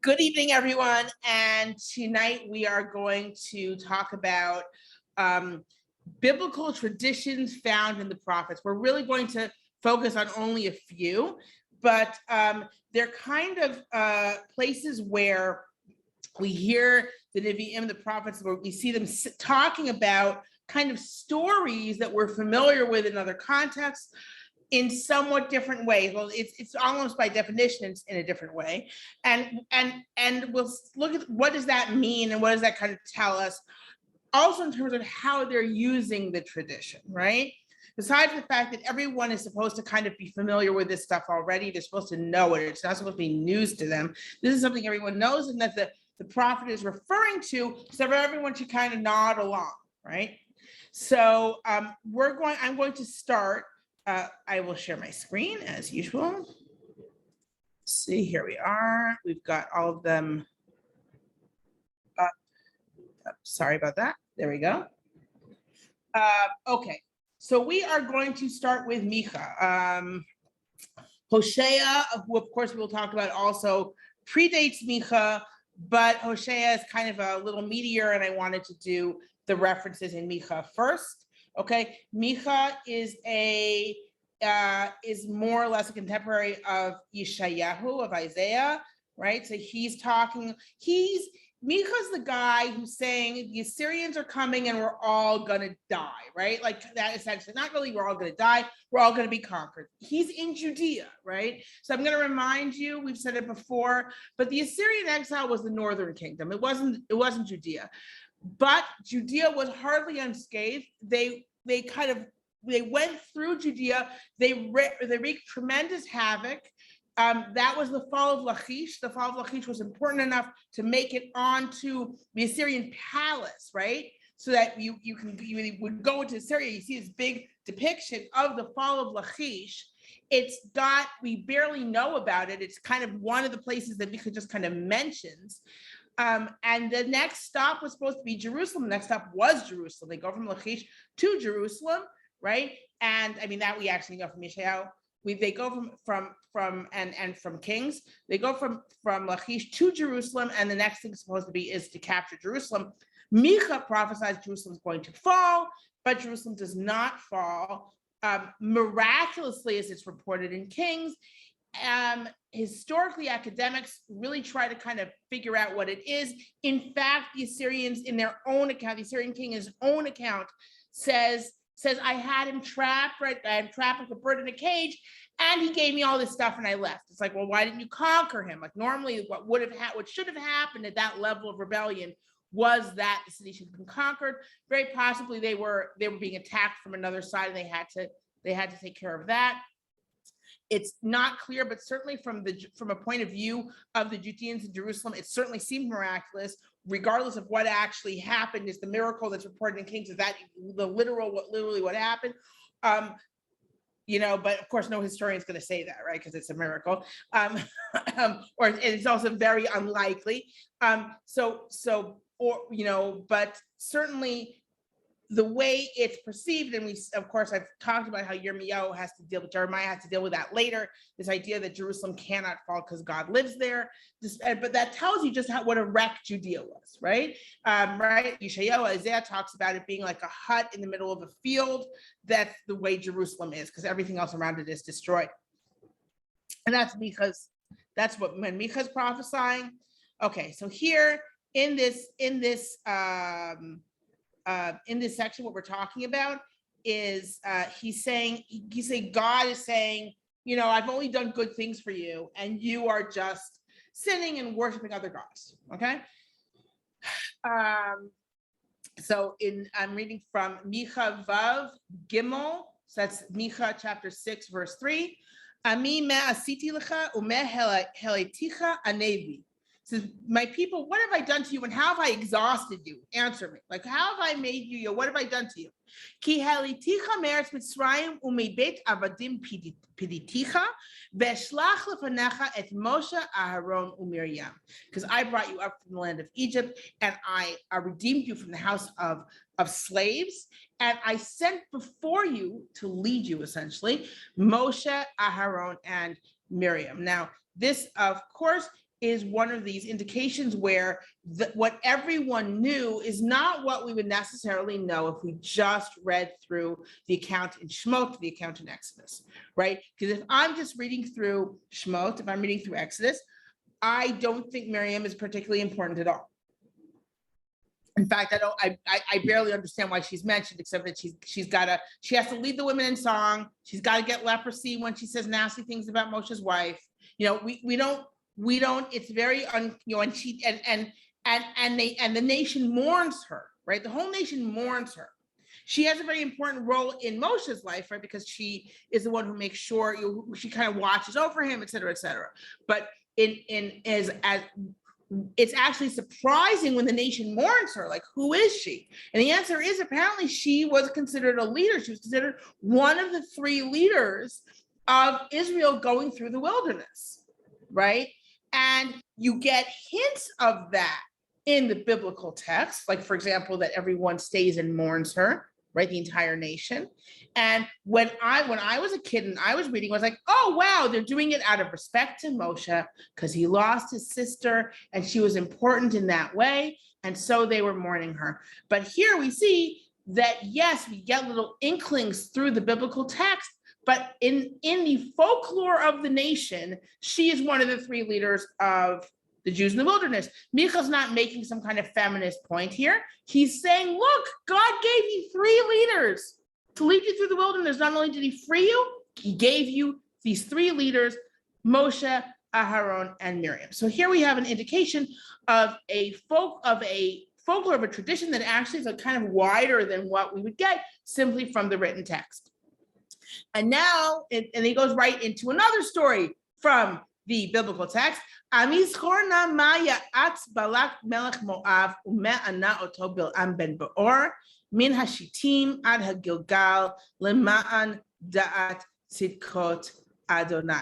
Good evening, everyone. And tonight we are going to talk about biblical traditions found in the prophets. We're really going to focus on only a few, but they're kind of places where we hear the Nevi'im, the prophets, where we see them talking about kind of stories that we're familiar with in other contexts in somewhat different ways. Well, it's almost by definition in a different way. And we'll look at what does that mean and what does that kind of tell us, also in terms of how they're using the tradition, right? Besides the fact that everyone is supposed to kind of be familiar with this stuff already, they're supposed to know it. It's not supposed to be news to them. This is something everyone knows and that the prophet is referring to, so everyone should kind of nod along, right? So I'm going to start. I will share my screen as usual. Let's see, here we are. We've got all of them up. Sorry about that. There we go. Okay, so we are going to start with Micha. Hosea, who of course we'll talk about, also predates Micha, but Hosea is kind of a little meatier, and I wanted to do the references in Micha first. Okay, Micha is more or less a contemporary of Yeshayahu, of Isaiah, right? So Micha's the guy who's saying the Assyrians are coming and we're all gonna die, right? Like that essentially, not really we're all gonna die, we're all gonna be conquered. He's in Judea, right? So I'm gonna remind you, we've said it before, but the Assyrian exile was the northern kingdom. It wasn't Judea. But Judea was hardly unscathed. They went through Judea. They wreaked tremendous havoc. That was the fall of Lachish. The fall of Lachish was important enough to make it onto the Assyrian palace, right? So that you would go into Assyria, you see this big depiction of the fall of Lachish. We barely know about it. It's kind of one of the places that Mika just kind of mentions. And the next stop was supposed to be Jerusalem. The next stop was Jerusalem. They go from Lachish to Jerusalem, right? And I mean, that we actually know from Yeshayahu. They go from Kings. They go from Lachish to Jerusalem, and the next thing supposed to be is to capture Jerusalem. Micha prophesies Jerusalem is going to fall, but Jerusalem does not fall. Miraculously, as it's reported in Kings. Historically, academics really try to kind of figure out what it is. In fact, the Assyrians, in their own account, the Assyrian king, his own account, says, I had him trapped, right? I had him trapped like a bird in a cage, and he gave me all this stuff and I left. It's like, well, why didn't you conquer him? Like normally what should have happened at that level of rebellion was that the city should have been conquered. Very possibly they were being attacked from another side and they had to take care of that. It's not clear, but certainly from a point of view of the Judeans in Jerusalem, it certainly seemed miraculous, regardless of what actually happened. Is the miracle that's reported in Kings, is that literally what happened? But of course, no historian is going to say that, right? Because it's a miracle, or it's also very unlikely. But certainly the way it's perceived, and I've talked about how Jeremiah has to deal with that later, this idea that Jerusalem cannot fall because God lives there. But that tells you just what a wreck Judea was, right? Right? Yeshayahu, Isaiah talks about it being like a hut in the middle of a field. That's the way Jerusalem is, because everything else around it is destroyed. And that's when Micha's prophesying. Okay, so here in this section, what we're talking about is God is saying, I've only done good things for you, and you are just sinning and worshiping other gods. Okay. I'm reading from Micha Vav Gimel. So that's Micha chapter 6, verse 3. Ami me asiti lecha ume heleticha anevi. Says, my people, what have I done to you and how have I exhausted you? Answer me. Like, how have I made you? What have I done to you? Ki haliticha meretz Mitzrayim umebet avadim piditicha veshlach lefanecha et Moshe, Aharon, uMiriam. Because I brought you up from the land of Egypt and I redeemed you from the house of slaves, and I sent before you to lead you, essentially, Moshe, Aharon, and Miriam. Now, this, of course, is one of these indications where what everyone knew is not what we would necessarily know if we just read through the account in Shemot, the account in Exodus, right? Because if I'm just reading through Shemot, if I'm reading through Exodus, I don't think Miriam is particularly important at all. In fact, I barely understand why she's mentioned, except that she has to lead the women in song. She's got to get leprosy when she says nasty things about Moshe's wife. We don't, it's very, and she, and the nation mourns her, right? The whole nation mourns her. She has a very important role in Moshe's life, right? Because she is the one who makes sure she kind of watches over him, et cetera, et cetera. But as it's actually surprising when the nation mourns her, like, who is she? And the answer is apparently she was considered a leader. She was considered one of the 3 leaders of Israel going through the wilderness, right? And you get hints of that in the biblical text, like, for example, that everyone stays and mourns her, right? The entire nation. And when I was a kid and I was reading, I was like, oh, wow, they're doing it out of respect to Moshe because he lost his sister and she was important in that way. And so they were mourning her. But here we see that, yes, we get little inklings through the biblical text, but in the folklore of the nation, she is one of the 3 leaders of the Jews in the wilderness. Micha's not making some kind of feminist point here. He's saying, look, God gave you 3 leaders to lead you through the wilderness. Not only did he free you, he gave you these 3 leaders, Moshe, Aharon, and Miriam. So here we have an indication of a folklore of a tradition that actually is a kind of wider than what we would get simply from the written text. And now, and he goes right into another story from the biblical text. Amizchorna Maya Atz Balak Melech Moav Ume'ana Oto Bil'am ben Beor Min Hashitim Ad HaGilgal Lema'an Da'at Tzidkot Adonai.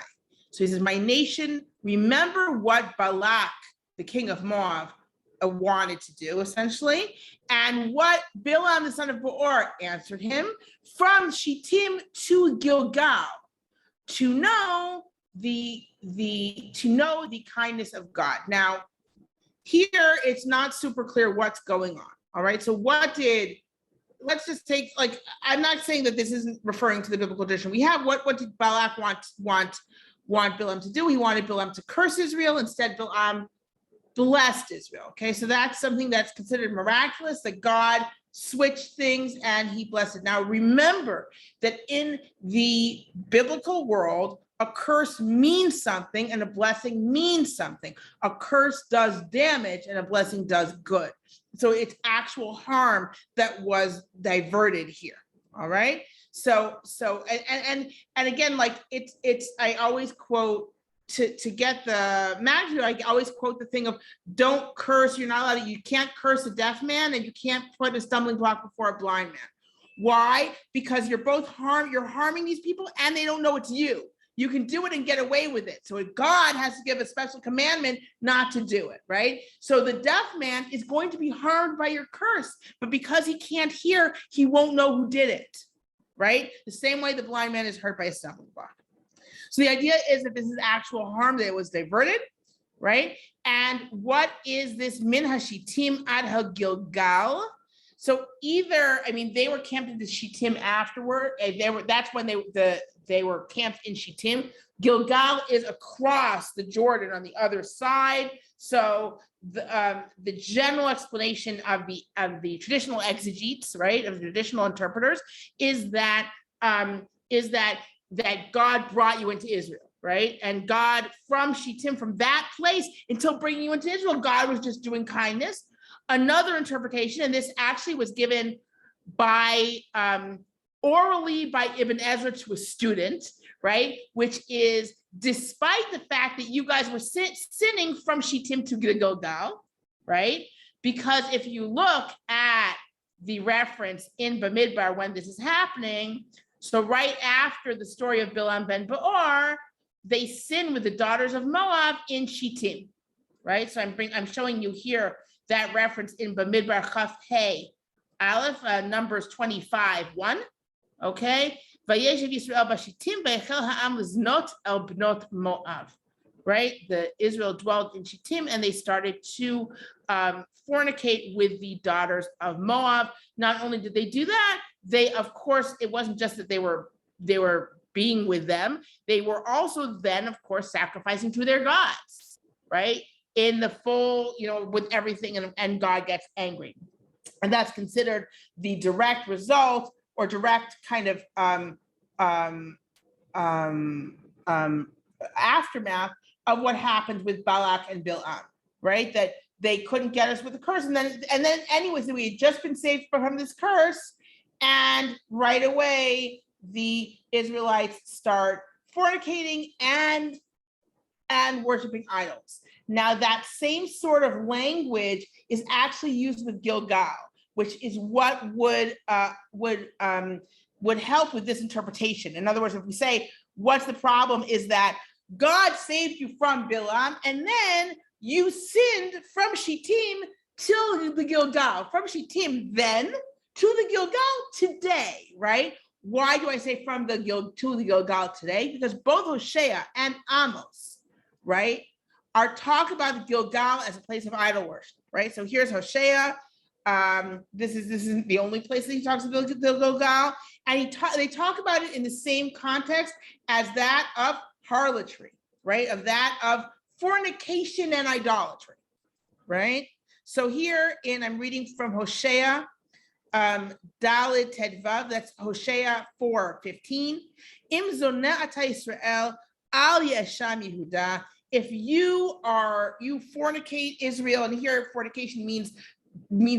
So he says, my nation, remember what Balak, the king of Moab, wanted to do, essentially, and what Bilam, the son of Beor, answered him from Shittim to Gilgal, to know the kindness of God. Now, here it's not super clear what's going on. All right. So let's just take, like, I'm not saying that this isn't referring to the biblical tradition. We have what did Balak want Bilam to do? He wanted Bilam to curse Israel. Instead, Bilam blessed Israel. Okay. So that's something that's considered miraculous, that God switched things and he blessed it. Now, remember that in the biblical world, a curse means something and a blessing means something. A curse does damage and a blessing does good. So it's actual harm that was diverted here. All right. So and again, like it's I always quote to get the magic, I always quote the thing of don't curse. You're not allowed you can't curse a deaf man and you can't put a stumbling block before a blind man. Why? Because you're harming these people and they don't know it's you. You can do it and get away with it. So God has to give a special commandment not to do it, right? So the deaf man is going to be harmed by your curse, but because he can't hear, he won't know who did it, right? The same way the blind man is hurt by a stumbling block. So the idea is that this is actual harm that was diverted, right? And what is this min hashitim ad ha-gilgal? So either, I mean, they were camped in the Shittim afterward. That's when they were camped in Shittim. Gilgal is across the Jordan on the other side. So the general explanation of the traditional exegetes, right, of the traditional interpreters, is that God brought you into Israel, right? And God from Shittim, from that place until bringing you into Israel, God was just doing kindness. Another interpretation, and this actually was given by orally by Ibn Ezra to a student, right? Which is, despite the fact that you guys were sinning from Shittim to Gilgal, right? Because if you look at the reference in Bamidbar when this is happening, so right after the story of Bilam ben Beor, they sin with the daughters of Moab in Shittim, right? So I'm showing you here that reference in Bamidbar Chaf Hey Aleph, Numbers 25:1. Okay, Vayeshev Yisrael b'Shittim v'Yechel ha'am liznot el bnot Moab, right? The Israel dwelt in Shittim, and they started to fornicate with the daughters of Moab. Not only did they do that, they, of course, it wasn't just that they were being with them, they were also then, of course, sacrificing to their gods, right? In the full, with everything, and God gets angry. And that's considered the direct result or direct kind of aftermath of what happened with Balak and Bilam, right? That they couldn't get us with the curse. And then anyways, we had just been saved from this curse. And right away, the Israelites start fornicating and worshiping idols. Now, that same sort of language is actually used with Gilgal, which is what would help with this interpretation. In other words, if we say, what's the problem is that God saved you from Bilam, and then you sinned from Shittim till the Gilgal, from Shittim then to the Gilgal today, right? Why do I say from the to the Gilgal today? Because both Hosea and Amos, right, are talking about the Gilgal as a place of idol worship, right? So here's Hosea. This isn't the only place that he talks about the Gilgal, and they talk about it in the same context as that of harlotry, right? Of that of fornication and idolatry, right? So here I'm reading from Hosea, Daled Tedvav, that's Hosea 4:15. Im zoneh ata Yisrael al yesham Yehuda. If you fornicate Israel, and here fornication means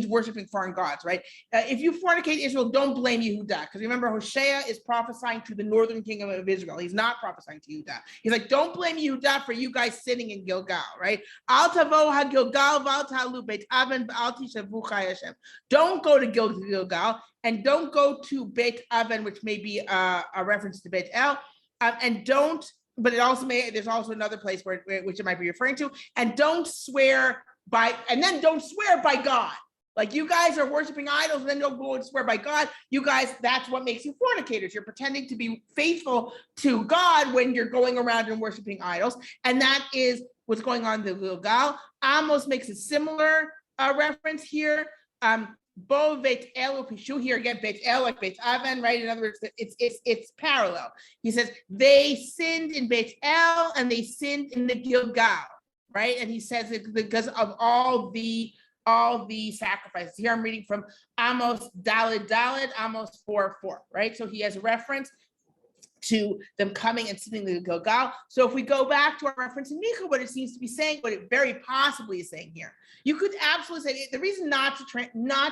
worshiping foreign gods, right? If you fornicate Israel, don't blame Yehuda, because remember, Hosea is prophesying to the northern kingdom of Israel. He's not prophesying to Yehuda. He's like, don't blame Yehuda for you guys sitting in Gilgal, right? Al tavo ha-Gilgal v'al ta'alu Beit Aven v'al tishavu chai Hashem. Don't go to Gilgal, and don't go to Beit Aven, which may be a reference to Beit El, and don't. But there's also another place which it might be referring to, and don't swear by God. Like, you guys are worshiping idols, and then don't go and swear by God. You guys, that's what makes you fornicators. You're pretending to be faithful to God when you're going around and worshiping idols. And that is what's going on in the Gilgal. Amos makes a similar reference here. Bo Beit El Pishu, here again, Beit El, like Beit Aven, right? In other words, it's parallel. He says they sinned in Beit El and they sinned in the Gilgal, right? And he says it because of all the sacrifices. Here I'm reading from Amos Daled, Amos 4:4, right? So he has a reference to them coming and sitting in the Gilgal. So if we go back to our reference in Micha, what it seems to be saying, what it very possibly is saying here, you could absolutely say the reason not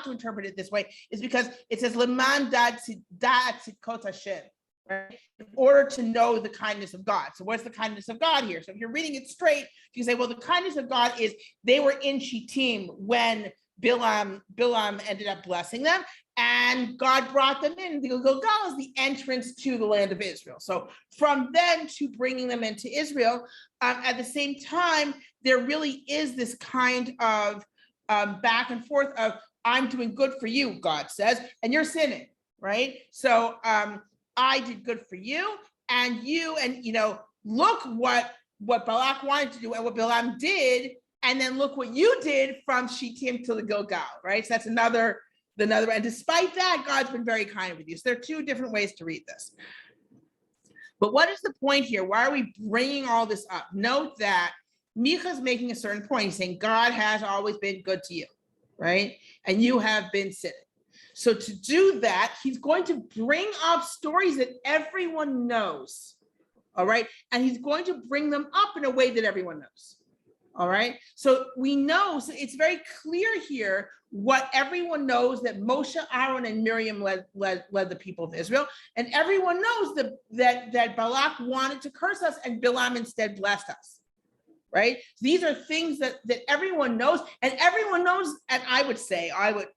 to interpret it this way is because it says leman da'at tzidkot Hashem, right? In order to know the kindness of God. So what's the kindness of God here? So if you're reading it straight, you say, well, the kindness of God is they were in Shittim when Bilam ended up blessing them, and God brought them in. The Gilgal is the entrance to the land of Israel. So from then to bringing them into Israel, at the same time, there really is this kind of back and forth of, I'm doing good for you, God says, and you're sinning, right? So I did good for you, and look what Balak wanted to do and what Bilam did, and then look what you did from Shittim to the Gilgal, right? So that's another, and despite that, God's been very kind with you. So there are two different ways to read this. But what is the point here? Why are we bringing all this up? Note that Micha's making a certain point. He's saying God has always been good to you, right? And you have been sinning. So to do that, he's going to bring up stories that everyone knows, all right? And he's going to bring them up in a way that everyone knows, all right? So we know, so it's very clear here what everyone knows, that Moshe, Aaron, and Miriam led the people of Israel. And everyone knows that Balak wanted to curse us and Bilam instead blessed us, right? These are things that everyone knows, and everyone knows, and I would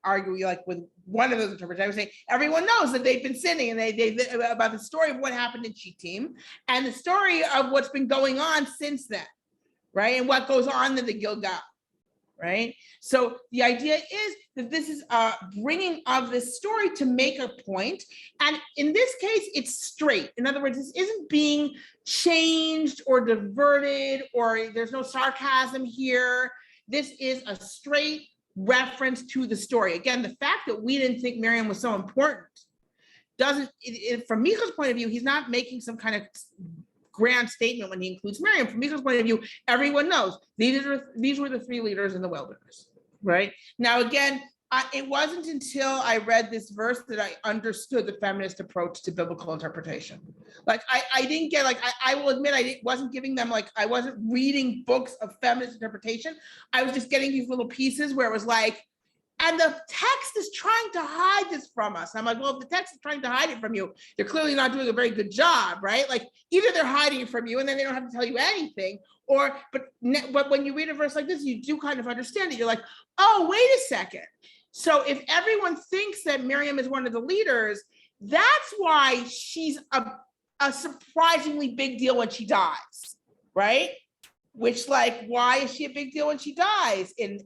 argue, like with one of those interpretations, I would say everyone knows that they've been sinning, and they about the story of what happened in Shittim and the story of what's been going on since then, right? And what goes on in the Gilgal, right? So the idea is that this is a bringing of this story to make a point. And in this case, it's straight. In other words, this isn't being changed or diverted, or there's no sarcasm here. This is a straight reference to the story. Again, the fact that we didn't think Miriam was so important doesn't, from Micha's point of view, he's not making some kind of grand statement when he includes Miriam. From Micha's point of view, everyone knows these were the three leaders in the wilderness, right? Now, again, it wasn't until I read this verse that I understood the feminist approach to biblical interpretation. Like, I didn't get, like, I will admit, wasn't giving them, like, I wasn't reading books of feminist interpretation. I was just getting these little pieces where it was like, and the text is trying to hide this from us. I'm like, well, if the text is trying to hide it from you, they're clearly not doing a very good job, right? Like, either they're hiding it from you and then they don't have to tell you anything, or, but when you read a verse like this, you do kind of understand it. You're like, oh, wait a second. So if everyone thinks that Miriam is one of the leaders, that's why she's a surprisingly big deal when she dies, right? Which, like, why is she a big deal when she dies in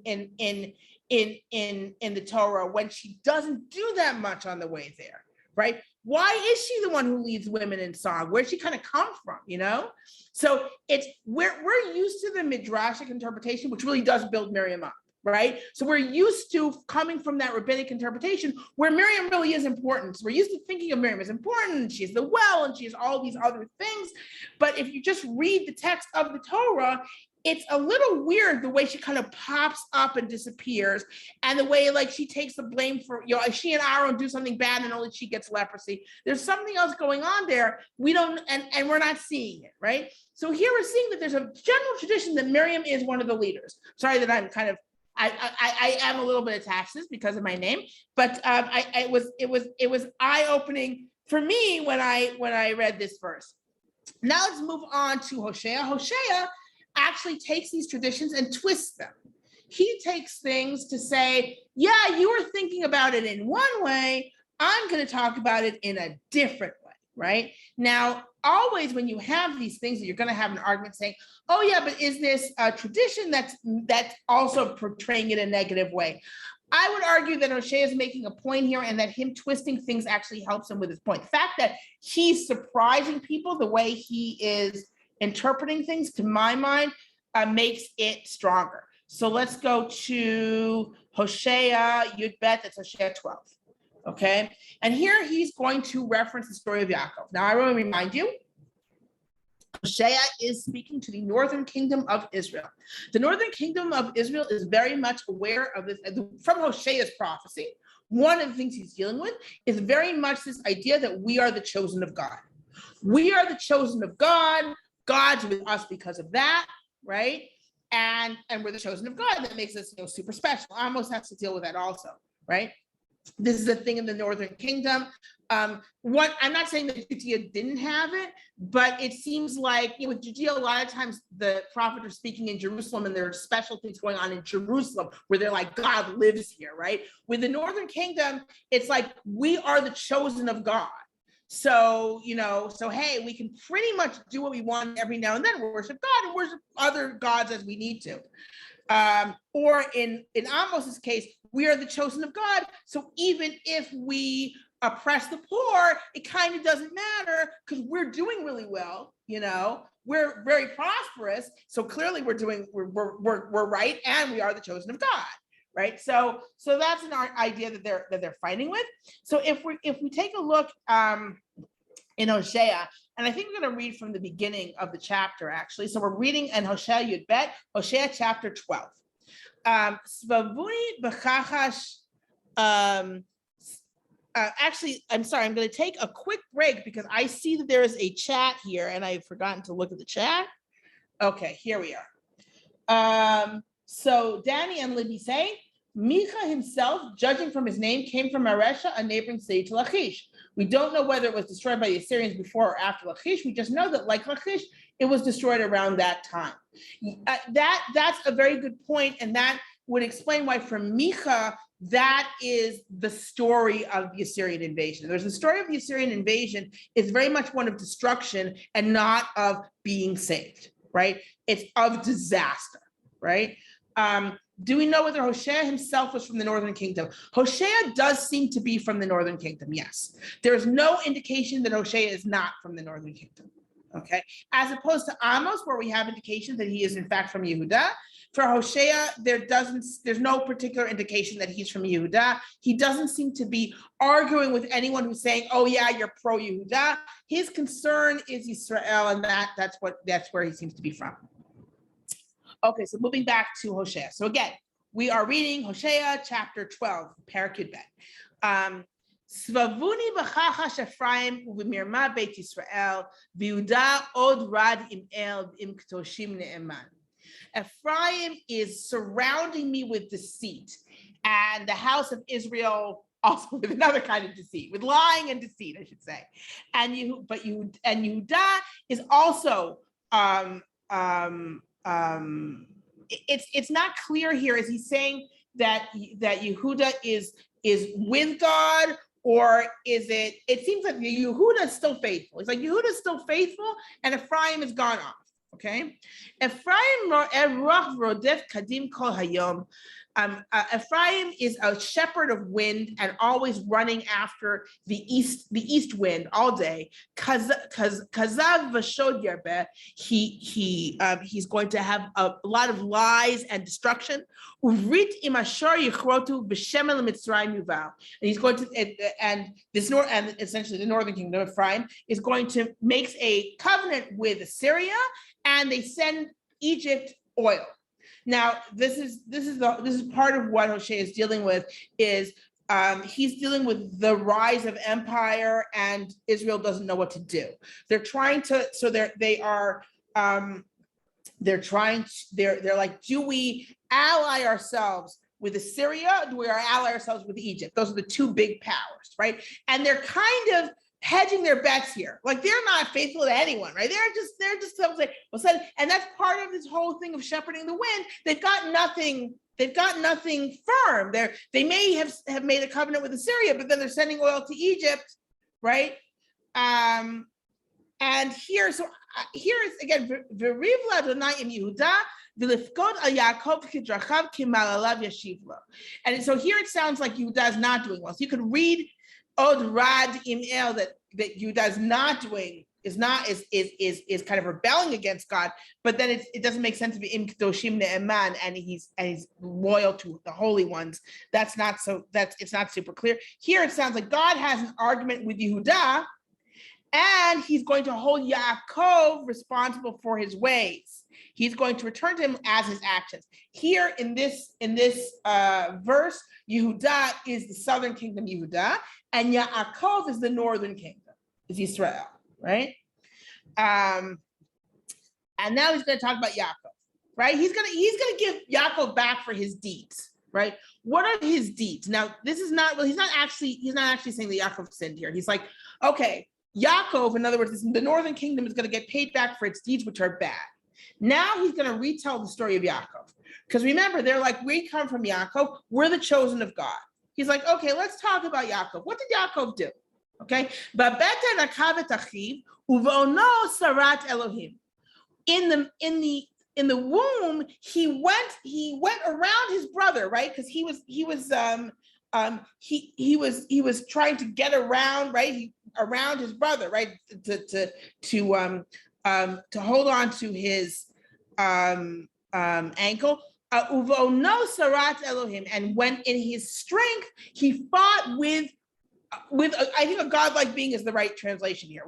the Torah when she doesn't do that much on the way there, right? Why is she the one who leads women in song? Where'd she kind of come from, you know? So it's, we're used to the midrashic interpretation, which really does build Miriam up, right? So we're used to coming from that rabbinic interpretation where Miriam really is important. So we're used to thinking of Miriam as important. She's the well, and she has all these other things. But if you just read the text of the Torah, it's a little weird the way she kind of pops up and disappears, and the way, like, she takes the blame for, you know, she and Aaron do something bad and only she gets leprosy. There's something else going on there. We don't, and we're not seeing it, right? So here we're seeing that there's a general tradition that Miriam is one of the leaders. Sorry that I'm kind of, I am a little bit attached to this because of my name, but it was eye-opening for me when I read this verse. Now let's move on to Hosea. Hosea actually takes these traditions and twists them. He takes things to say, yeah, you were thinking about it in one way, I'm going to talk about it in a different way, right? Now, always when you have these things, you're going to have an argument saying, oh yeah, but is this a tradition that's also portraying it in a negative way? I would argue that Hosea is making a point here, and that him twisting things actually helps him with his point. The fact that he's surprising people the way he is interpreting things, to my mind, makes it stronger. So let's go to Hosea Yud Bet, that's Hosea 12, okay? And here he's going to reference the story of Yaakov. Now I want to remind you, Hosea is speaking to the northern kingdom of Israel. The northern kingdom of Israel is very much aware of this. From Hosea's prophecy, one of the things he's dealing with is very much this idea that we are the chosen of God. We are the chosen of God. God's with us because of that, right? And we're the chosen of God. That makes us, you know, super special. Amos has to deal with that also, right? This is a thing in the northern kingdom. I'm not saying that Judea didn't have it, but it seems like, you know, with Judea, a lot of times the prophets are speaking in Jerusalem, and there are special things going on in Jerusalem where they're like, God lives here, right? With the northern kingdom, it's like, we are the chosen of God. So, you know, so hey, we can pretty much do what we want every now and then, worship God and worship other gods as we need to. Or in Amos's case, we are the chosen of God. So even if we oppress the poor, it kind of doesn't matter because we're doing really well, you know, we're very prosperous. So clearly we're right, and we are the chosen of God. Right, so that's an idea that they're fighting with. So if we take a look in Hosea, and I think we're going to read from the beginning of the chapter actually. So we're reading in Hosea Yud Bet, Hosea chapter 12. Actually, I'm sorry, I'm going to take a quick break because I see that there is a chat here, and I've forgotten to look at the chat. Okay, here we are. So Danny and Libby say, Micha himself, judging from his name, came from Maresha, a neighboring city to Lachish. We don't know whether it was destroyed by the Assyrians before or after Lachish. We just know that, like Lachish, it was destroyed around that time. That's a very good point, and that would explain why for Micha, that is the story of the Assyrian invasion. There's the story of the Assyrian invasion is very much one of destruction and not of being saved, right? It's of disaster, right? Do we know whether Hoshea himself was from the northern kingdom? Hoshea does seem to be from the northern kingdom, yes. There's no indication that Hoshea is not from the northern kingdom, okay? As opposed to Amos, where we have indications that he is in fact from Yehuda. For Hoshea, there's no particular indication that he's from Yehuda. He doesn't seem to be arguing with anyone who's saying, oh yeah, you're pro-Yehuda. His concern is Israel, and that's where he seems to be from. Okay, so moving back to Hoshea. So again, we are reading Hoshea chapter 12, Parakut Bet. Svavuni v'chachash Ephraim u'v'mirma Beit Yisrael v'Yehuda od rad im el im k'toshim ne'eman. Ephraim is surrounding me with deceit, and the house of Israel also with another kind of deceit, with lying and deceit, I should say. And Yehuda is also it's not clear here. Is he saying that Yehuda is with God, or is it? It seems like Yehuda is still faithful. It's like Yehuda is still faithful, and Ephraim has gone off. Okay, Ephraim rodef kadim kol hayom. Ephraim is a shepherd of wind and always running after the east wind all day. Kazav v'shod yarbeh. He's going to have a lot of lies and destruction. Uvrit imashor yichrotu b'shemel mitzrayim yuval. And he's going to and essentially the northern kingdom of Ephraim is going to make a covenant with Assyria, and they send Egypt oil. Now, this is part of what Hoshea is dealing with. Is he's dealing with the rise of empire, and Israel doesn't know what to do. They're trying to. So they're like, do we ally ourselves with Assyria? Do we ally ourselves with Egypt? Those are the two big powers, right? And they're kind of hedging their bets here. Like, they're not faithful to anyone, right? They're just like, and that's part of this whole thing of shepherding the wind. They've got nothing firm. They may have made a covenant with Assyria, but then they're sending oil to Egypt, right? And here is again, V'rivla Adonai im Yehuda v'lifkod al Yaakov k'drachav k'malalav yashiv lo. And so here it sounds like Yehuda is not doing well. So you could read Od Rad Im El that Yehuda is not doing, is kind of rebelling against God, but then it doesn't make sense to be Im Kedoshim Ne'eman, and he's loyal to the holy ones. It's not super clear. Here it sounds like God has an argument with Yehuda, and he's going to hold Yaakov responsible for his ways. He's going to return to him as his actions. Here in this verse, Yehuda is the southern kingdom, Yehuda, and Yaakov is the northern kingdom, is Israel, right? And now he's going to talk about Yaakov, right? He's going to give Yaakov back for his deeds, right? What are his deeds? Now, this is not really, he's not actually saying that Yaakov sinned here. He's like, okay, Yaakov, in other words, the northern kingdom is going to get paid back for its deeds, which are bad. Now he's going to retell the story of Yaakov. Because remember, they're like, we come from Yaakov, we're the chosen of God. He's like, okay, let's talk about Yaakov. What did Yaakov do? Okay. In the womb, he went around his brother, right? Because he was trying to get around, right? Around his brother, right? To hold on to his ankle. Uvono sarat Elohim, and when in his strength he fought with I think a godlike being is the right translation here.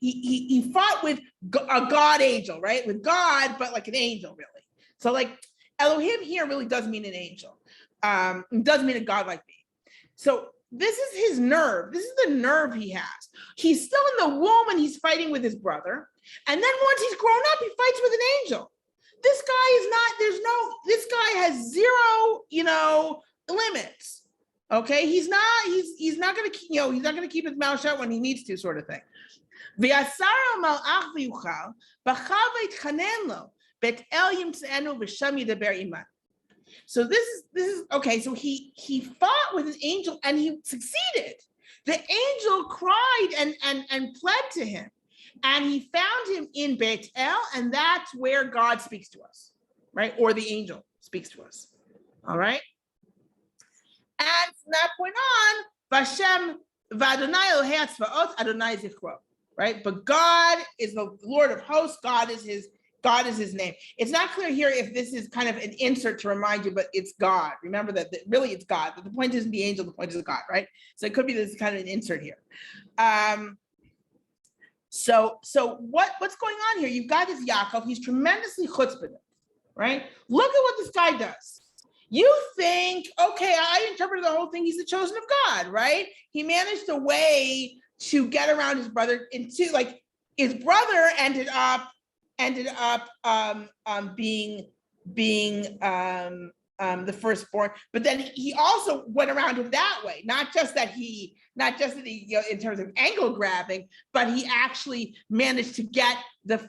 He fought with a god angel, right? With God, but like an angel, really. So like Elohim here really does mean an angel. It does mean a godlike being. So this is his nerve. This is the nerve he has. He's still in the womb and he's fighting with his brother. And then once he's grown up, he fights with an angel. This guy has zero, limits. Okay, he's not gonna keep his mouth shut when he needs to, sort of thing. So this is okay. So he fought with an angel and he succeeded. The angel cried and pled to him, and he found him in Beit El, and that's where God speaks to us, right? Or the angel speaks to us. All right. And from that point on, Vashem Vadonai Elohei Tzvaot Adonai Zichro. Right. But God is the Lord of hosts. God is his name. It's not clear here if this is kind of an insert to remind you, but it's God. Remember that really it's God. The point isn't the angel, the point is God, right? So it could be this kind of an insert here. So what's going on here? You've got this Yaakov. He's tremendously chutzpah, right? Look at what this guy does. You think, okay, I interpreted the whole thing. He's the chosen of God, right? He managed a way to get around his brother into, like, his brother ended up being the firstborn, but then he also went around him that way. Not just that he in terms of angle grabbing, but he actually managed to get the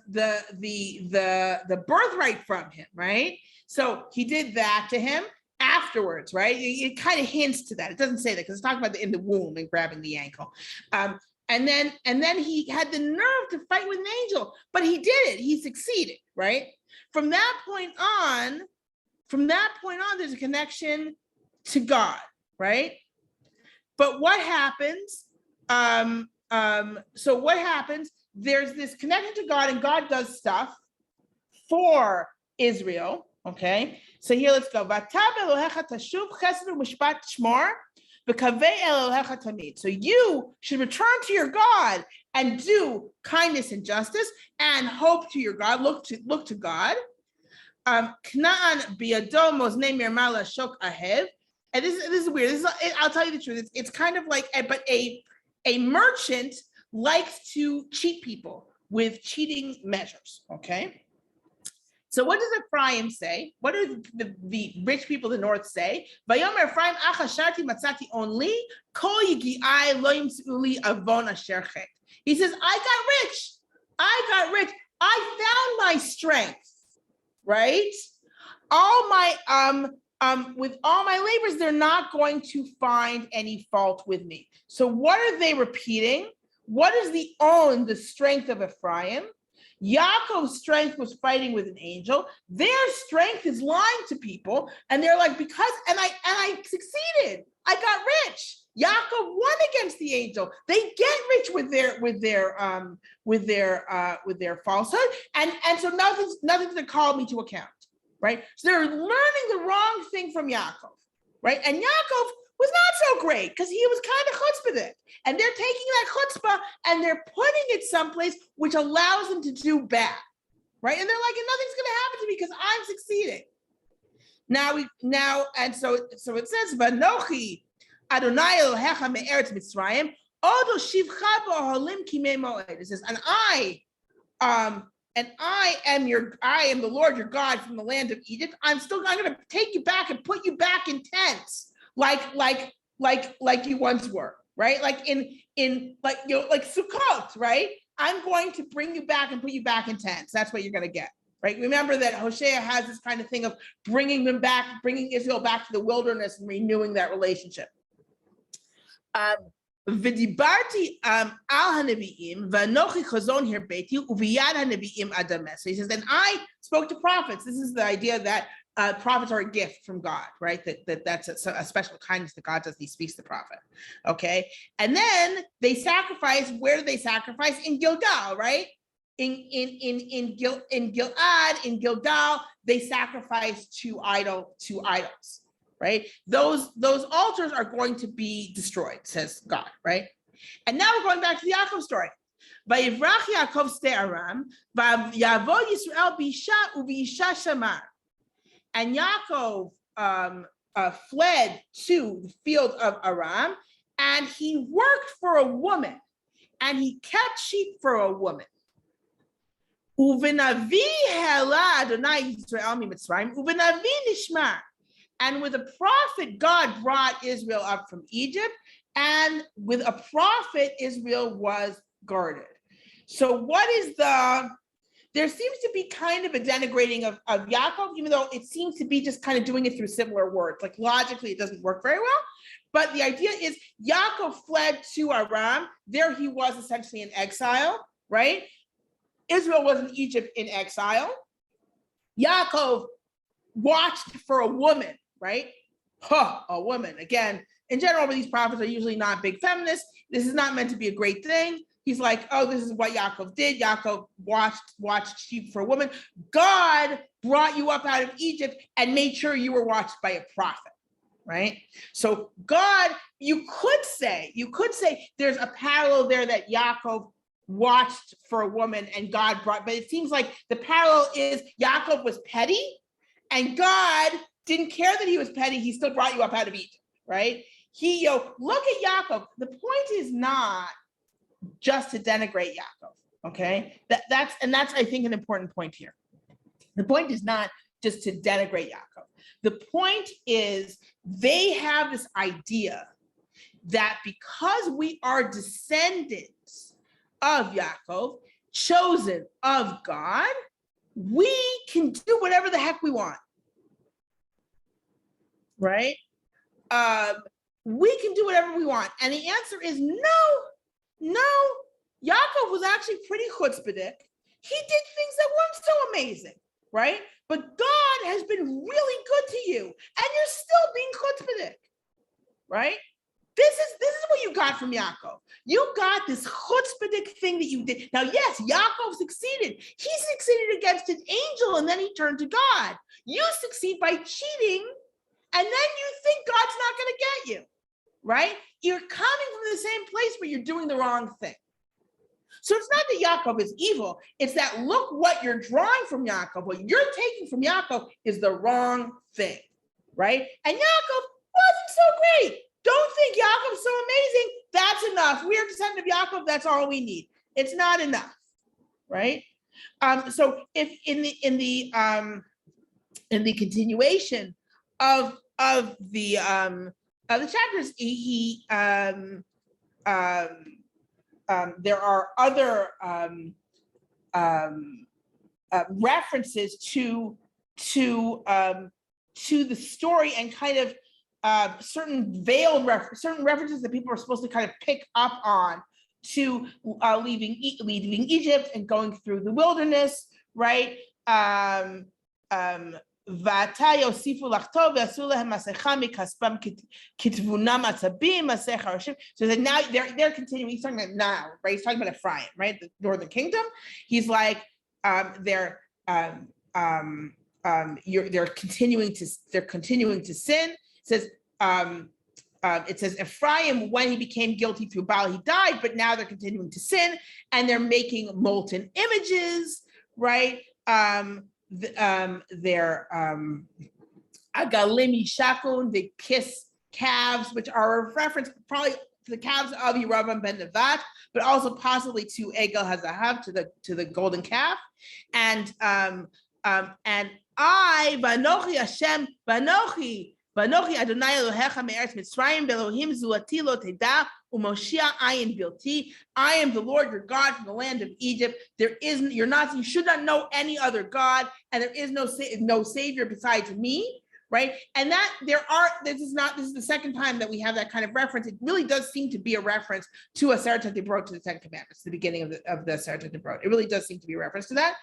birthright from him, right? So he did that to him afterwards, right? It kind of hints to that. It doesn't say that because it's talking about in the womb and grabbing the ankle. And then he had the nerve to fight with an angel, but he did it. He succeeded, right? From that point on, there's a connection to God, right? But what happens? So what happens? There's this connection to God, and God does stuff for Israel. Okay, so here let's go. So you should return to your God and do kindness and justice and hope to your God. Look to God. And this is weird. I'll tell you the truth. It's kind of like, but a merchant likes to cheat people with cheating measures. Okay. So what does Ephraim say? What do the rich people of the north say? Vayomer Ephraim achasharti matzati only kol yigi'ai lo yimtzuli avon asher chet. He says, I got rich. I found my strength, right? All my with all my labors, they're not going to find any fault with me. So what are they repeating? What is the strength of Ephraim? Yaakov's strength was fighting with an angel. Their strength is lying to people, and they're like, I succeeded. I got rich. Yaakov won against the angel. They get rich with their falsehood, and so nothing's to call me to account, right? So they're learning the wrong thing from Yaakov, right? And Yaakov was not so great because he was kind of chutzpah, and they're taking that chutzpah and they're putting it someplace which allows them to do bad, right? And they're like, nothing's going to happen to me because I'm succeeding. So it says, "Vanochi Adonai Elohecha me'eretz Mitzrayim odo shivcha ba'olim kimei moed." It says, and I am the Lord your God from the land of Egypt. I'm going to take you back and put you back in tents. Like you once were, right? Like like Sukkot, right? I'm going to bring you back and put you back in tents. That's what you're going to get, right? Remember that Hosea has this kind of thing of bringing Israel back to the wilderness and renewing that relationship. V'dibarti al hanaviim v'anochi chazon hirbeti uviyad hanaviim adames. So he says, then I spoke to prophets. This is the idea that prophets are a gift from God, right? That's a special kindness that God does. He speaks to the prophet, okay? And then they sacrifice. Where do they sacrifice? In Gilgal, right? In Gilad, in Gilgal, they sacrifice to idols, right? Those altars are going to be destroyed, says God, right? And now we're going back to the Yaakov story. Vayivrach Yaakov ste Aram, vayavo Yisrael b'isha u'b'isha shamar. And Yaakov fled to the field of Aram, and he worked for a woman, and he kept sheep for a woman. Uvenavi hela Adonai Yisrael miMitzrayim, uvenavi nishmar. And with a prophet, God brought Israel up from Egypt, and with a prophet, Israel was guarded. So what is there seems to be kind of a denigrating of Yaakov, even though it seems to be just kind of doing it through similar words. Like logically, it doesn't work very well. But the idea is Yaakov fled to Aram. There he was essentially in exile, right? Israel was in Egypt in exile. Yaakov watched for a woman, right? A woman. Again, in general, these prophets are usually not big feminists. This is not meant to be a great thing. He's like, oh, this is what Yaakov did. Yaakov watched sheep for a woman. God brought you up out of Egypt and made sure you were watched by a prophet, right? So God, you could say there's a parallel there that Yaakov watched for a woman and God brought, but it seems like the parallel is Yaakov was petty and God didn't care that he was petty. He still brought you up out of Egypt, right? Look at Yaakov. The point is not just to denigrate Yaakov, okay? That's I think an important point here. The point is not just to denigrate Yaakov. The point is they have this idea that because we are descendants of Yaakov, chosen of God, we can do whatever the heck we want, right? We can do whatever we want. And the answer is no. Yaakov was actually pretty chutzpahdik. He did things that weren't so amazing, right? But God has been really good to you, and you're still being chutzpahdik, right? This is what you got from Yaakov. You got this chutzpahdik thing that you did. Now, yes, Yaakov succeeded. He succeeded against an angel, and then he turned to God. You succeed by cheating, and then you think God's not going to get you, right? You're coming from the same place, but you're doing the wrong thing. So it's not that Yaakov is evil. It's that look what you're drawing from Yaakov. What you're taking from Yaakov is the wrong thing, right? And Yaakov wasn't so great. Don't think Yaakov's so amazing. That's enough. We are descendant of Yaakov. That's all we need. It's not enough, right? So if in the continuation of the chapters, there are other references to the story and kind of certain veiled certain references that people are supposed to kind of pick up on to leaving Egypt and going through the wilderness, right? So that now they're continuing. He's talking about now, right? He's talking about Ephraim, right? The northern kingdom. He's like, they're continuing to sin. It says Ephraim, when he became guilty through Baal, he died, but now they're continuing to sin and they're making molten images, right? They're agalimi shakun, they kiss calves, which are a reference probably to the calves of Yeravam ben Nevat, but also possibly to Egel Hazahav, to the golden calf. And I, Vanochi Hashem, Vanochi Adonai Elohecha me'eretz Mitzrayim, Belohim zuati lo teda, u'moshia ayin bilti. I am the Lord your God from the land of Egypt. You should not know any other God, and there is no savior besides me, right? And this is the second time that we have that kind of reference. It really does seem to be a reference to a Aseret HaDibrot, to the Ten Commandments, the beginning of the Aseret HaDibrot. It really does seem to be a reference to that,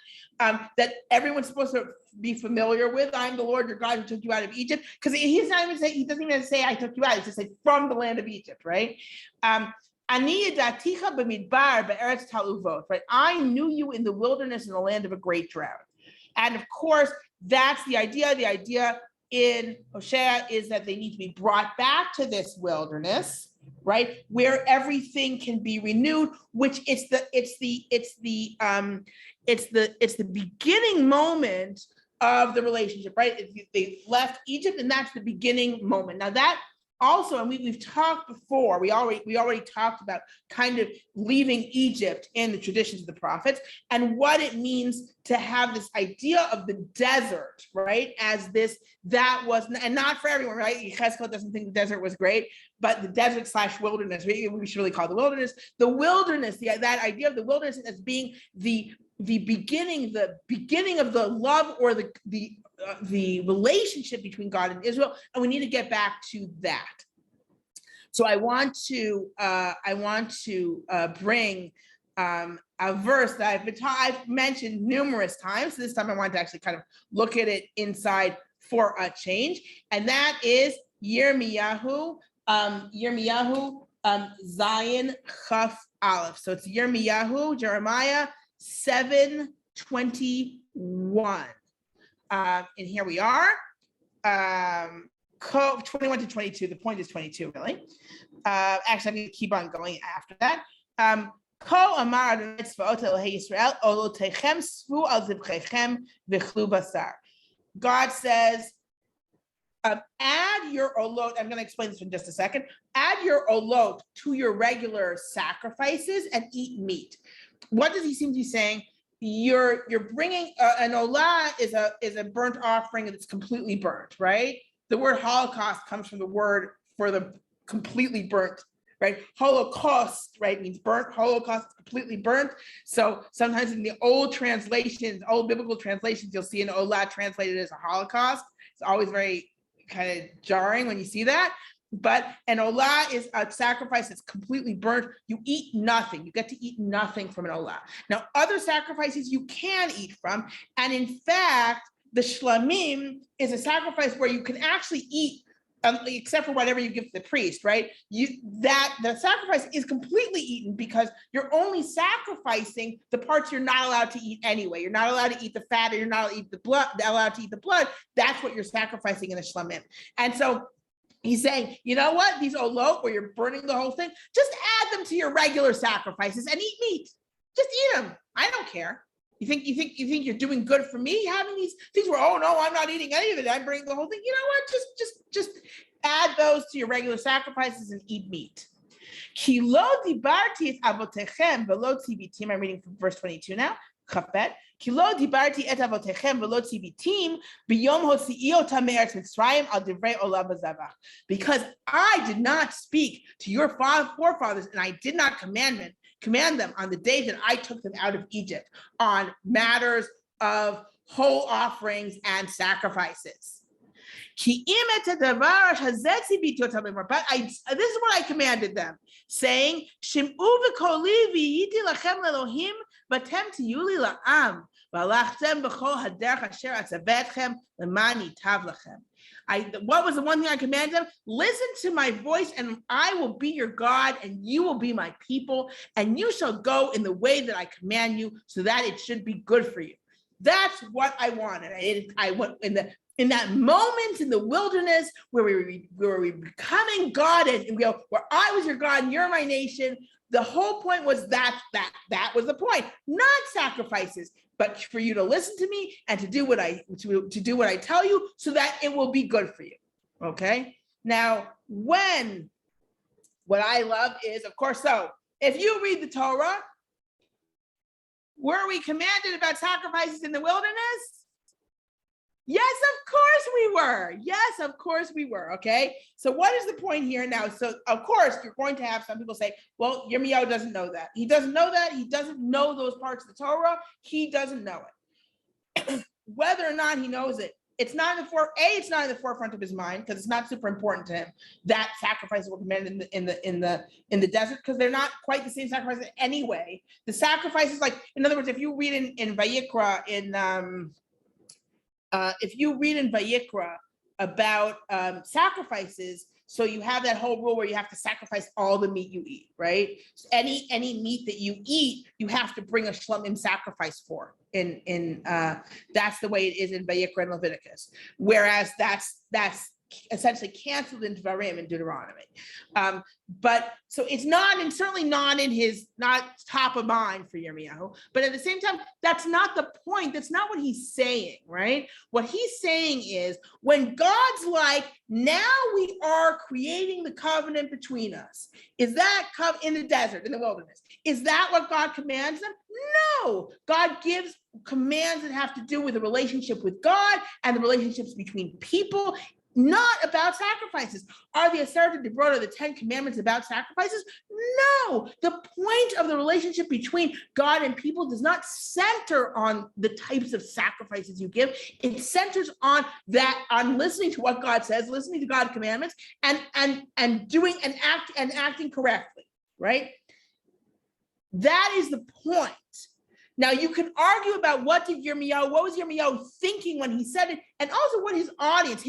that everyone's supposed to be familiar with. I'm the Lord your God who took you out of Egypt, because he doesn't even say I took you out. He just say from the land of Egypt, right? Ani yadaticha b'midbar be'eretz taluvot, right? I knew you in the wilderness in the land of a great drought. And of course, that's the idea. The idea in Hosea is that they need to be brought back to this wilderness, right, where everything can be renewed. Which it's the beginning moment of the relationship, right? They left Egypt, and that's the beginning moment. Now that also, and we've talked before, we already talked about kind of leaving Egypt in the traditions of the prophets and what it means to have this idea of the desert, right? As this, that was, and not for everyone, right? Yechezkel doesn't think the desert was great, but the desert / wilderness, we should really call it the wilderness, that idea of the wilderness as being the beginning of the love or the relationship between God and Israel, and we need to get back to that. So I want to bring a verse that I've mentioned numerous times. This time I want to actually kind of look at it inside for a change, and that is Yirmiyahu, Zion Chaf Aleph. So it's Yirmiyahu, Jeremiah 7:21. And here we are, 21 to 22. The point is 22, really. Actually, I'm going to keep on going after that. God says, add your olot. I'm going to explain this in just a second. Add your olot to your regular sacrifices and eat meat. What does he seem to be saying? You're bringing an olah is a burnt offering that's completely burnt, right? The word Holocaust comes from the word for the completely burnt, right? Holocaust, right, means burnt. Holocaust is completely burnt. So sometimes in the old translations, old biblical translations, you'll see an olah translated as a Holocaust. It's always very kind of jarring when you see that. But an olah is a sacrifice that's completely burnt. You eat nothing. You get to eat nothing from an olah. Now, other sacrifices you can eat from. And in fact, the shlamim is a sacrifice where you can actually eat, except for whatever you give to the priest, right? The sacrifice is completely eaten because you're only sacrificing the parts you're not allowed to eat anyway. You're not allowed to eat the fat, or you're not allowed to eat the blood. That's what you're sacrificing in the shlamim. And so he's saying, you know what? These olot, where you're burning the whole thing, just add them to your regular sacrifices and eat meat. Just eat them. I don't care. You think you're doing good for me having these things where, oh no, I'm not eating any of it. I'm bringing the whole thing. You know what? Just add those to your regular sacrifices and eat meat. I'm reading from verse 22 now. Chafet. Because I did not speak to your forefathers, and I did not command them on the day that I took them out of Egypt on matters of whole offerings and sacrifices. But this is what I commanded them, saying, what was the one thing I commanded them? Listen to my voice, and I will be your God, and you will be my people, and you shall go in the way that I command you, so that it should be good for you. That's what I wanted. I went in that moment in the wilderness where we were becoming God, and we go, where I was your God and you're my nation. The whole point was that was the point, not sacrifices, but for you to listen to me and to do what I tell you, so that it will be good for you. Okay. Now, what I love is, of course, so if you read the Torah, were we commanded about sacrifices in the wilderness? Yes, of course we were. Yes, of course we were. Okay. So what is the point here now? So of course you're going to have some people say, well, Yirmiyahu doesn't know that. He doesn't know that. He doesn't know those parts of the Torah. He doesn't know it. Whether or not he knows it, it's not in the forefront of his mind, because it's not super important to him that sacrifices were commanded in the desert, because they're not quite the same sacrifices anyway. The sacrifices, like, in other words, if you read in Vayikra, if you read in Vayikra about sacrifices, so you have that whole rule where you have to sacrifice all the meat you eat, right? So any meat that you eat, you have to bring a shlamim sacrifice for. That's the way it is in Vayikra and Leviticus. Whereas that's essentially canceled in Dvarim and Deuteronomy. But so it's not, and certainly not top of mind for Yirmiyahu, but at the same time, that's not the point. That's not what he's saying, right? What he's saying is, when God's like, now we are creating the covenant between us, is that in the desert, in the wilderness, is that what God commands them? No, God gives commands that have to do with the relationship with God and the relationships between people, not about sacrifices. Are the Aseret Dibrot, the 10 Commandments, about sacrifices? No. The point of the relationship between God and people does not center on the types of sacrifices you give. It centers on listening to what God says, listening to God's commandments, and doing and acting correctly, right? That is the point. Now you can argue about what was Yirmiyahu thinking when he said it, and also what his audience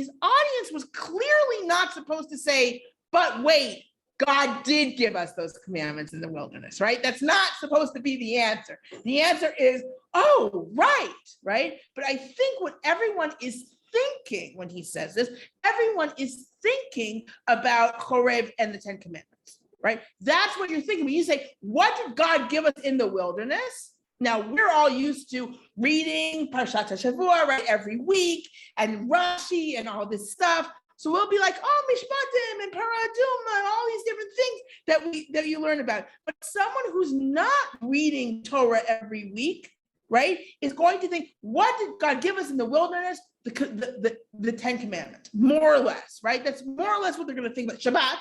was clearly not supposed to say, but wait, God did give us those commandments in the wilderness, right? That's not supposed to be the answer. The answer is, oh, right? But I think what everyone is thinking when he says this, everyone is thinking about Horeb and the Ten Commandments, right? That's what you're thinking. When you say, what did God give us in the wilderness? Now, we're all used to reading Parshat HaShavua, right, every week, and Rashi and all this stuff. So we'll be like, oh, Mishpatim and Paraduma and all these different things that you learn about. But someone who's not reading Torah every week, right, is going to think, what did God give us in the wilderness? The Ten Commandments, more or less, right? That's more or less what they're going to think about.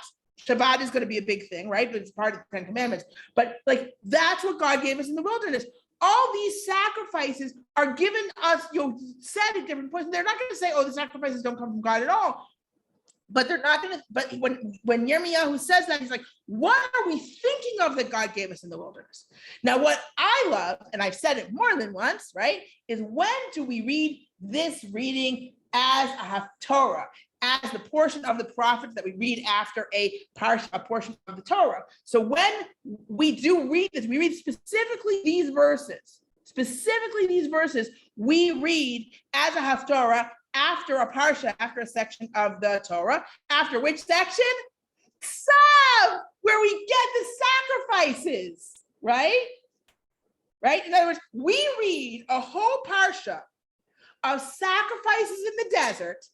Shabbat is going to be a big thing, right? But it's part of the Ten Commandments. But like, that's what God gave us in the wilderness. All these sacrifices are given us, said at different points. They're not going to say, oh, the sacrifices don't come from God at all. But they're not going to, but when Yirmiyahu says that, he's like, what are we thinking of that God gave us in the wilderness? Now, what I love, and I've said it more than once, right, is when do we read this reading as a Haftara, as the portion of the prophets that we read after a Parsha, a portion of the Torah. So when we do read this, we read specifically these verses, we read as a Haftara after a Parsha, after a section of the Torah, after which section? Tzav, where we get the sacrifices, right? Right? In other words, we read a whole Parsha of sacrifices in the desert,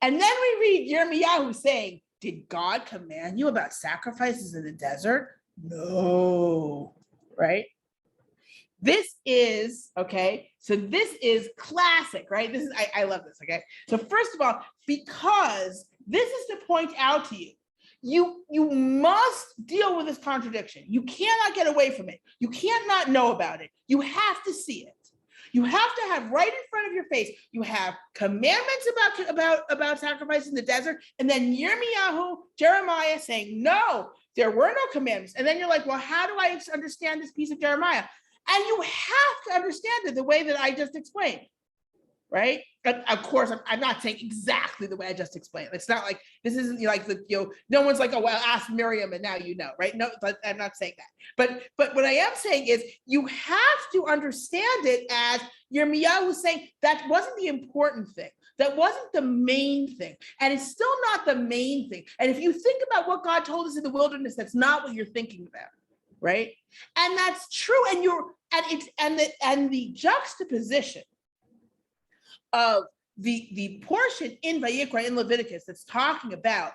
and then we read Yirmiyahu saying, did God command you about sacrifices in the desert? No, right? This is, okay, so this is classic, right? This is, I love this, okay? So first of all, because this is to point out to you, you must deal with this contradiction. You cannot get away from it. You can't not know about it. You have to see it. You have to have right in front of your face, you have commandments about sacrifice in the desert, and then Jeremiah saying, no, there were no commandments. And then you're like, well, how do I understand this piece of Jeremiah? And you have to understand it the way that I just explained, right? But of course, I'm not saying exactly the way I just explained. It's not like, this isn't like, no one's like, oh, well, ask Miriam and now you know, right? No, but I'm not saying that. But what I am saying is you have to understand it as Yirmiyahu was saying, that wasn't the important thing. That wasn't the main thing. And it's still not the main thing. And if you think about what God told us in the wilderness, that's not what you're thinking about, right? And that's true. And the juxtaposition of the portion in Vayikra, in Leviticus, that's talking about,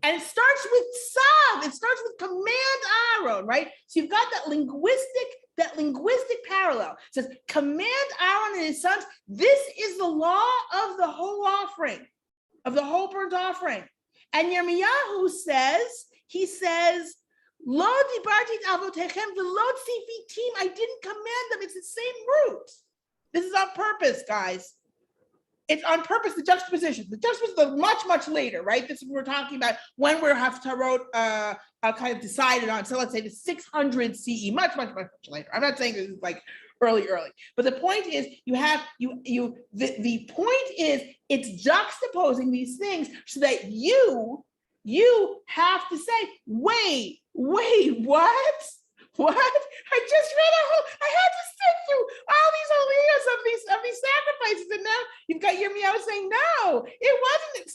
and it starts with Tzav, it starts with command Aaron, right? So you've got that linguistic parallel. It says, command Aaron and his sons, this is the law of the whole offering, of the whole burnt offering. And Yirmiyahu says, Lo dibarti et avotechem v'lo tzivitim, I didn't command them. It's the same root. This is on purpose, guys. It's on purpose, the juxtaposition. The juxtaposition is much, much later, right? This is what we're talking about when we're Haftarot kind of decided on. So let's say the 600 CE, much, much, much, much later. I'm not saying this is like early. But the point is, the point is, it's juxtaposing these things so that you have to say, wait, what? What? I just read I had to sit through all these of these sacrifices, and now you've got Yirmiyahu saying, no, it wasn't.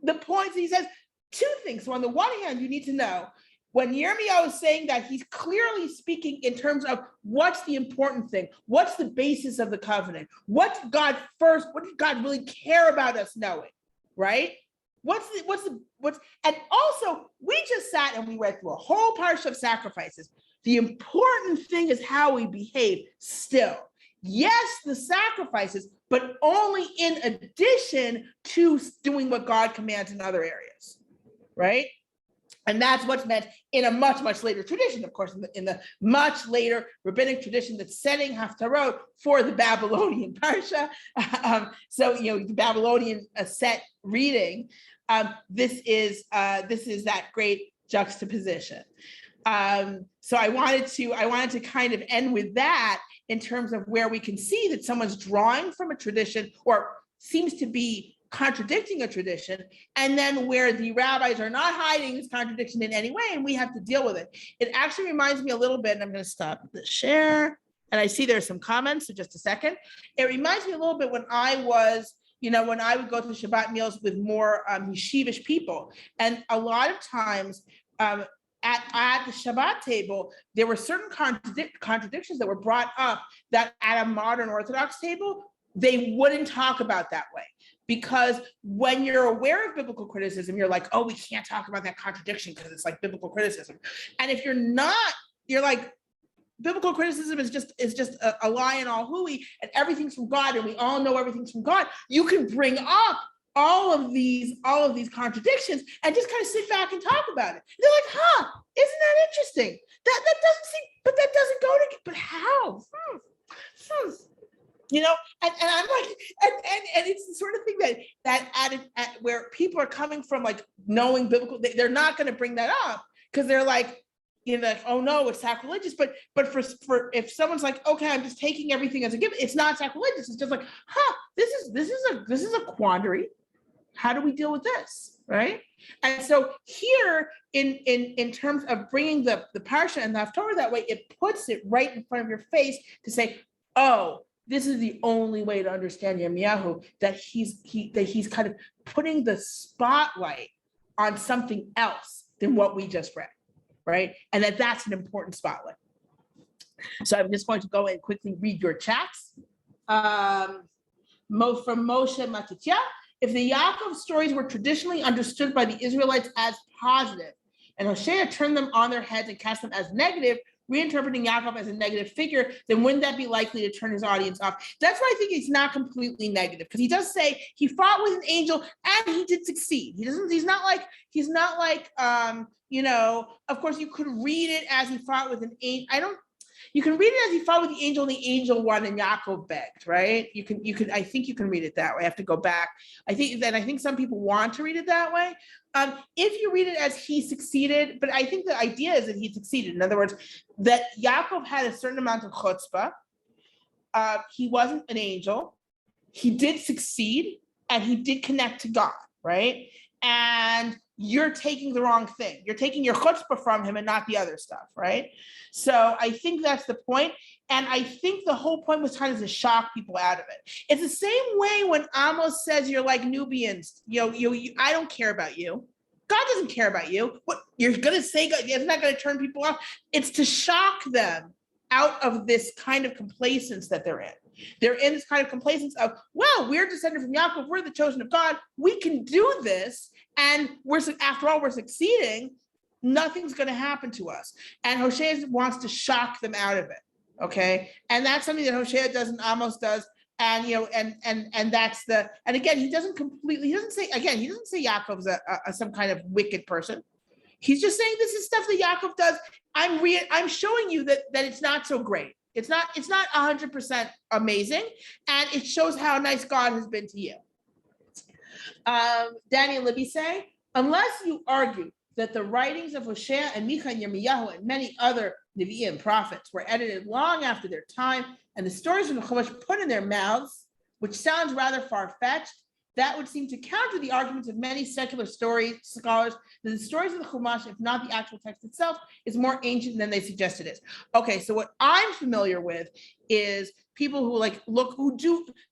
The point, he says two things. So on the one hand, you need to know when Yirmiyahu is saying that, he's clearly speaking in terms of what's the important thing, what's the basis of the covenant, what did God really care about us knowing, right? And also we just sat and we read through a whole parsha of sacrifices. The important thing is how we behave still. Yes, the sacrifices, but only in addition to doing what God commands in other areas, right? And that's what's meant in a much, much later tradition, of course, in the much later rabbinic tradition that's setting Haftarot for the Babylonian Parsha. So, the Babylonian set reading, this is that great juxtaposition. So I wanted to kind of end with that in terms of where we can see that someone's drawing from a tradition or seems to be contradicting a tradition, and then where the rabbis are not hiding this contradiction in any way, and we have to deal with it. It actually reminds me a little bit, and I'm going to stop the share, and I see there's some comments, so just a second. It reminds me a little bit when I was, when I would go to Shabbat meals with more yeshivish people, and a lot of times at the Shabbat table, there were certain contradictions that were brought up that at a modern Orthodox table, they wouldn't talk about that way. Because when you're aware of biblical criticism, you're like, oh, we can't talk about that contradiction because it's like biblical criticism. And if you're not, you're like, biblical criticism is just a lie and all hooey, and everything's from God, and we all know everything's from God. You can bring up all of these contradictions and just kind of sit back and talk about it. They're like, isn't that interesting? That doesn't seem, but that doesn't go to, but how? And I'm like, and it's the sort of thing that where people are coming from, like knowing biblical, they're not going to bring that up because they're like, like, oh no, it's sacrilegious. But for if someone's like, okay, I'm just taking everything as a given, it's not sacrilegious. It's just like, this is a quandary. How do we deal with this, right? And so here, in terms of bringing the Parsha and the Haftara that way, it puts it right in front of your face to say, oh, this is the only way to understand Yirmiyahu, that he's kind of putting the spotlight on something else than what we just read, right? And that's an important spotlight. So I'm just going to go and quickly read your chats. From Moshe Matitya, if the Yaakov stories were traditionally understood by the Israelites as positive, and Hosea turned them on their heads and cast them as negative, reinterpreting Yaakov as a negative figure, then wouldn't that be likely to turn his audience off? That's why I think he's not completely negative, because he does say he fought with an angel and he did succeed. He's not like, of course you could read it as he fought with an angel. You can read it as he fought with the angel and the angel won and Yaakov begged, right? I think you can read it that way. I have to go back. I think some people want to read it that way. If you read it as he succeeded, but I think the idea is that he succeeded. In other words, that Yaakov had a certain amount of chutzpah. He wasn't an angel. He did succeed and he did connect to God, right? And you're taking the wrong thing. You're taking your chutzpah from him and not the other stuff, right? So I think that's the point. And I think the whole point was trying to shock people out of it. It's the same way when Amos says you're like Nubians. I don't care about you. God doesn't care about you. What you're going to say, God, it's not going to turn people off. It's to shock them out of this kind of complacence that they're in. They're in this kind of complacence of, well, we're descended from Yaakov. We're the chosen of God. We can do this. And after all, we're succeeding. Nothing's going to happen to us. And Hosea wants to shock them out of it. Okay. And that's something that Hosea does and Amos does. And, and that's and again, he doesn't say Yaakov's some kind of wicked person. He's just saying this is stuff that Yaakov does. I'm showing you that it's not so great. It's not 100% amazing. And it shows how nice God has been to you. Daniel Libby say, unless you argue that the writings of Hosea and Micha and Yirmiyahu and many other Nevi'im prophets were edited long after their time, and the stories from the Chumash put in their mouths, which sounds rather far-fetched, that would seem to counter the arguments of many secular scholars that the stories of the Chumash, if not the actual text itself, is more ancient than they suggest it is. Okay, so what I'm familiar with is people who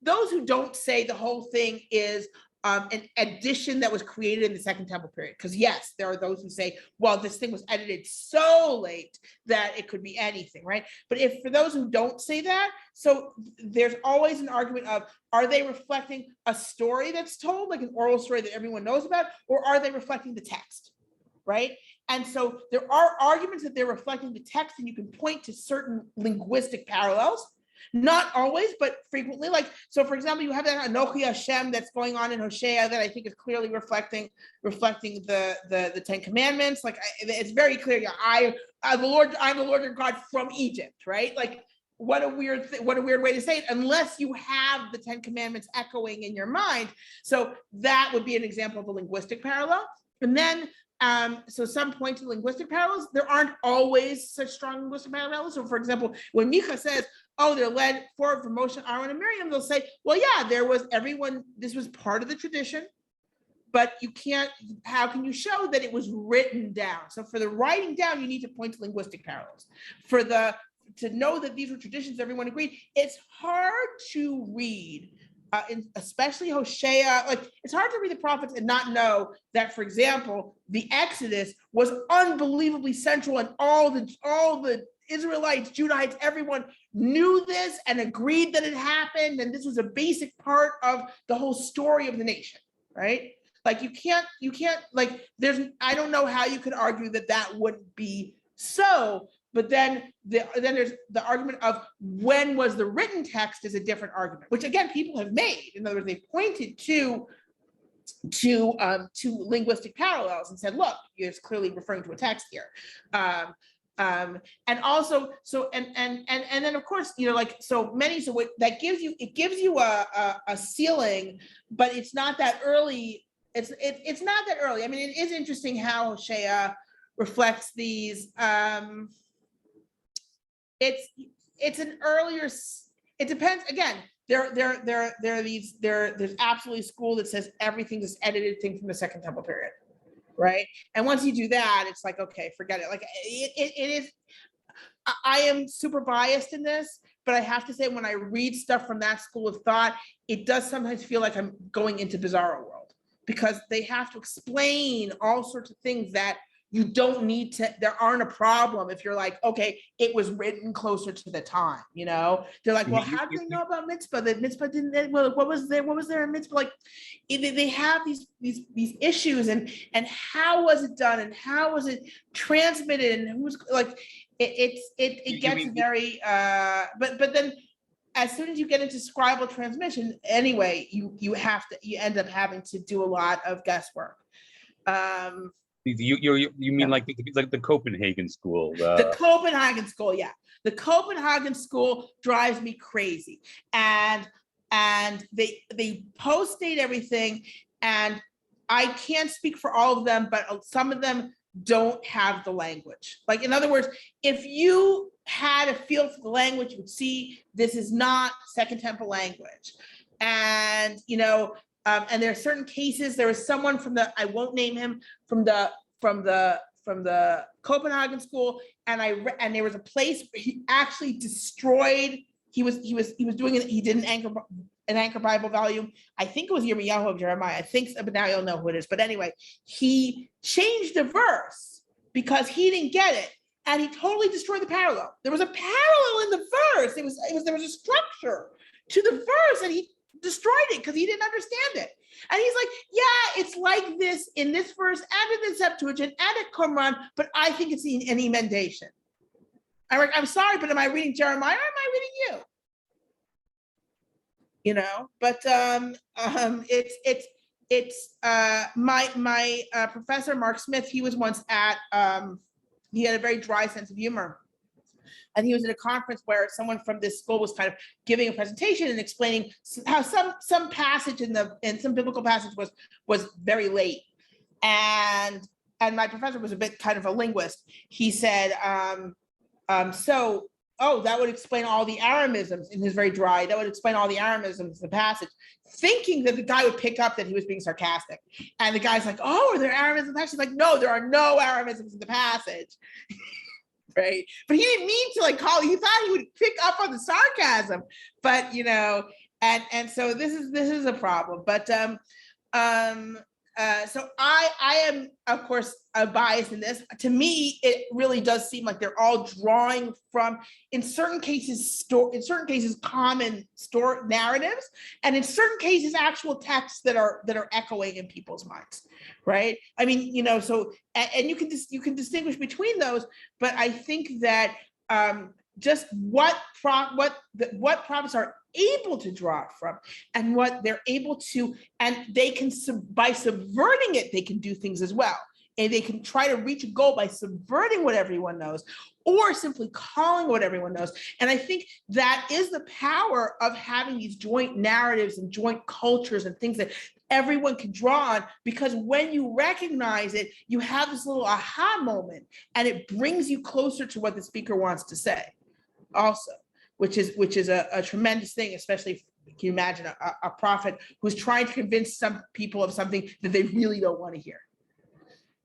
those who don't say the whole thing is an addition that was created in the Second Temple period. Because yes, there are those who say, well, this thing was edited so late that it could be anything, right? But for those who don't say that, so there's always an argument of, are they reflecting a story that's told, like an oral story that everyone knows about, or are they reflecting the text, right? And so there are arguments that they're reflecting the text, and you can point to certain linguistic parallels. Not always, but frequently. Like, so for example, you have that Anochi Hashem that's going on in Hosea that I think is clearly reflecting the Ten Commandments. Like, it's very clear. Yeah, I'm the Lord your God from Egypt, right? Like, what a weird way to say it, unless you have the Ten Commandments echoing in your mind. So that would be an example of a linguistic parallel. And then, so some point to linguistic parallels, there aren't always such strong linguistic parallels. So for example, when Micha says, oh, they're led forward from Moshe, Aaron, and Miriam, they'll say, well, yeah, there was everyone, this was part of the tradition, but you can't, how can you show that it was written down? So for the writing down, you need to point to linguistic parallels. For the, to know that these were traditions, everyone agreed, it's hard to read, especially Hosea, like it's hard to read the prophets and not know that, for example, the Exodus was unbelievably central, and all the Israelites, Judahites, everyone knew this and agreed that it happened, and this was a basic part of the whole story of the nation, right? Like you can't like I don't know how you could argue that that wouldn't be so. But then there's the argument of when was the written text is a different argument, which again people have made. In other words, they pointed to linguistic parallels and said, look, it's clearly referring to a text here. And also, so and then of course, you know, like so many, so what that gives you, it gives you a ceiling, but it's not that early. It's not that early. I mean, it is interesting how Hosea reflects these. It's an earlier. It depends. Again, there's absolutely school that says everything is edited thing from the Second Temple period, right? And once you do that, it's like, okay, forget it. Like it is. I am super biased in this, but I have to say, when I read stuff from that school of thought, it does sometimes feel like I'm going into Bizarro World, because they have to explain all sorts of things that you don't need to, there aren't a problem if you're like, okay, it was written closer to the time, you know? They're like, well, how do they know about mitzvah? The mitzvah didn't, well, what was there in mitzvah? Like, they have these issues, and how was it done, and how was it transmitted, and who's like, it gets very, but then as soon as you get into scribal transmission, anyway, you end up having to do a lot of guesswork. You mean like the Copenhagen school? The Copenhagen school, yeah. The Copenhagen school drives me crazy, and they post-date everything, and I can't speak for all of them, but some of them don't have the language. Like, in other words, if you had a feel for the language, you would see this is not Second Temple language, and you know. And there are certain cases. There was someone from the, I won't name him, from the Copenhagen school, and there was a place where he actually destroyed. He was doing it. He did an anchor Bible volume. I think it was Yirmiyahu of Jeremiah. I think, but now you'll know who it is. But anyway, he changed a verse because he didn't get it, and he totally destroyed the parallel. There was a parallel in the verse. There was a structure to the verse, and he destroyed it because he didn't understand it. And he's like, yeah, it's like this in this verse and in the Septuagint and at Qumran, but I think it's an emendation. I'm sorry, but am I reading Jeremiah or am I reading you? You know, but my professor, Mark Smith, he was once at, he had a very dry sense of humor. And he was at a conference where someone from this school was kind of giving a presentation and explaining how some passage in some biblical passage was very late. And my professor was a bit kind of a linguist. He said, that would explain all the Aramisms, in his very dry, that would explain all the Aramisms in the passage, thinking that the guy would pick up that he was being sarcastic. And the guy's like, oh, are there Aramisms in the passage? He's like, no, there are no Aramisms in the passage. Right, but he didn't mean to like call. He thought he would pick up on the sarcasm, but you know, and so this is a problem. But so I am, of course, a bias in this. To me, it really does seem like they're all drawing from, in certain cases, common story narratives, and in certain cases, actual texts that are echoing in people's minds. Right. I mean, you know, so, and you can distinguish between those, but I think that just what prophets are able to draw from, and what they're able to, and they can, by subverting it, they can do things as well. and they can try to reach a goal by subverting what everyone knows or simply calling what everyone knows. And I think that is the power of having these joint narratives and joint cultures and things that everyone can draw on, because when you recognize it, you have this little aha moment and it brings you closer to what the speaker wants to say also, which is a tremendous thing, especially can you imagine a prophet who's trying to convince some people of something that they really don't want to hear.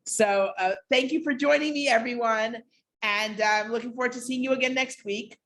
So thank you for joining me, everyone. And I'm looking forward to seeing you again next week.